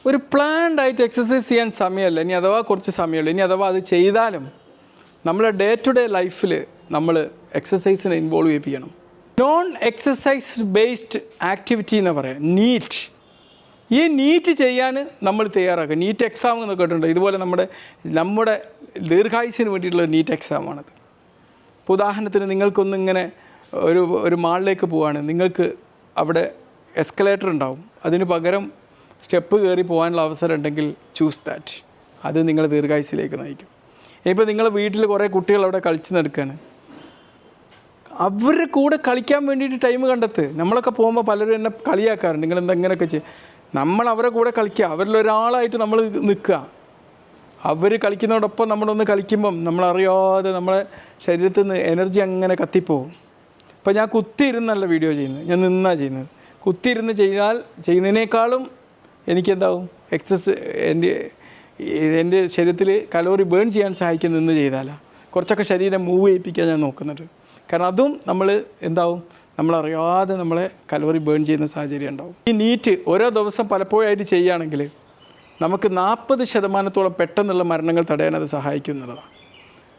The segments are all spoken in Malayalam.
ഒരു പ്ലാൻഡ് ആയിട്ട് എക്സസൈസ് ചെയ്യാൻ സമയമല്ല. ഇനി അഥവാ കുറച്ച് സമയമുള്ളൂ. ഇനി അഥവാ അത് ചെയ്താലും നമ്മളെ ഡേ ടു ഡേ ലൈഫിൽ നമ്മൾ എക്സസൈസിനെ ഇൻവോൾവ് ചെയ്യിപ്പിക്കണം. നോൺ എക്സസൈസ് ബേസ്ഡ് ആക്ടിവിറ്റി എന്ന് പറയാം, നീറ്റ്. ഈ നീറ്റ് ചെയ്യാൻ നമ്മൾ തയ്യാറാക്കുക. നീറ്റ് എക്സാം എന്ന് കേട്ടിട്ടുണ്ട്. ഇതുപോലെ നമ്മുടെ ദീർഘായുസിന് വേണ്ടിയിട്ടുള്ള നീറ്റ് എക്സാമാണത്. ഇപ്പോൾ ഉദാഹരണത്തിന് നിങ്ങൾക്കൊന്നിങ്ങനെ ഒരു മാളിലേക്ക് പോവുകയാണ്. നിങ്ങൾക്ക് അവിടെ എസ്കലേറ്റർ ഉണ്ടാവും. അതിന് പകരം സ്റ്റെപ്പ് കയറി പോകാനുള്ള അവസരം ഉണ്ടെങ്കിൽ ചൂസ് ദാറ്റ്. അത് നിങ്ങൾ ദീർഘായുസിലേക്ക് നയിക്കും. ഇപ്പോൾ നിങ്ങളുടെ വീട്ടിൽ കുറേ കുട്ടികൾ അവിടെ കളിച്ച് നടക്കുകയാണ്. അവരുടെ കൂടെ കളിക്കാൻ വേണ്ടിയിട്ട് ടൈം കണ്ടെത്ത്. നമ്മളൊക്കെ പോകുമ്പോൾ പലരും എന്നെ കളിയാക്കാറുണ്ട്, നിങ്ങൾ എന്തെങ്ങനെയൊക്കെ ചെയ്യും. നമ്മൾ അവരെ കൂടെ കളിക്കുക, അവരിലൊരാളായിട്ട് നമ്മൾ നിൽക്കുക. അവർ കളിക്കുന്നതോടൊപ്പം നമ്മളൊന്ന് കളിക്കുമ്പം നമ്മളറിയാതെ നമ്മളെ ശരീരത്തിൽ നിന്ന് എനർജി അങ്ങനെ കത്തിപ്പോവും. ഇപ്പോൾ ഞാൻ കുത്തിയിരുന്നല്ല വീഡിയോ ചെയ്യുന്നത്, ഞാൻ നിന്നാണ് ചെയ്യുന്നത്. കുത്തിയിരുന്ന് ചെയ്യുന്നതിനേക്കാളും എനിക്കെന്താവും എൻ്റെ ശരീരത്തിൽ കലോറി ബേൺ ചെയ്യാൻ സഹായിക്കുന്ന നിന്ന് ചെയ്താലാണ് കുറച്ചൊക്കെ ശരീരം മൂവ് ചെയ്യിപ്പിക്കാൻ ഞാൻ നോക്കുന്നുണ്ട്. കാരണം അതും നമ്മളറിയാതെ നമ്മളെ കലോറി ബേൺ ചെയ്യുന്ന സാഹചര്യം ഉണ്ടാവും. ഈ നീറ്റ് ഓരോ ദിവസം പലപ്പോഴായിട്ട് ചെയ്യുകയാണെങ്കിൽ നമുക്ക് 40% പെട്ടെന്നുള്ള മരണങ്ങൾ തടയാൻ അത് സഹായിക്കുന്നുള്ളതാണ്.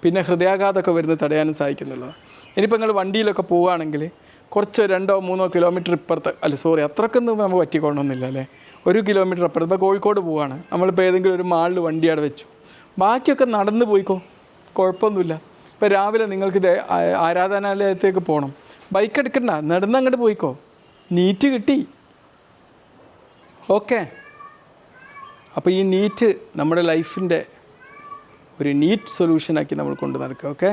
പിന്നെ ഹൃദയാഘാതമൊക്കെ വരുന്നത് തടയാനും സഹായിക്കുന്നുള്ളതാണ്. ഇനിയിപ്പോൾ നിങ്ങൾ വണ്ടിയിലൊക്കെ പോവുകയാണെങ്കിൽ കുറച്ച് 2-3 കിലോമീറ്റർ ഇപ്പുറത്ത് അത്രക്കൊന്നും നമുക്ക് പറ്റിക്കൊള്ളണമെന്നില്ല അല്ലേ. 1 കിലോമീറ്റർ അപ്പുറത്ത് ഇപ്പോൾ കോഴിക്കോട് പോവുകയാണ്, നമ്മളിപ്പോൾ ഏതെങ്കിലും ഒരു മാളിൽ വണ്ടി അവിടെ വെച്ചു, ബാക്കിയൊക്കെ നടന്ന് പോയിക്കോ, കുഴപ്പമൊന്നുമില്ല. ഇപ്പോൾ രാവിലെ നിങ്ങൾക്ക് ആരാധനാലയത്തേക്ക് പോകണം, ബൈക്ക് എടുക്കണ്ട, നടന്നങ്ങോട്ട് പോയിക്കോ, നീറ്റ് കിട്ടി. ഓക്കെ. അപ്പോൾ ഈ നീറ്റ് നമ്മുടെ ലൈഫിൻ്റെ ഒരു നീറ്റ് സൊല്യൂഷനാക്കി നമ്മൾ കൊണ്ട് നടക്കുക. ഓക്കെ.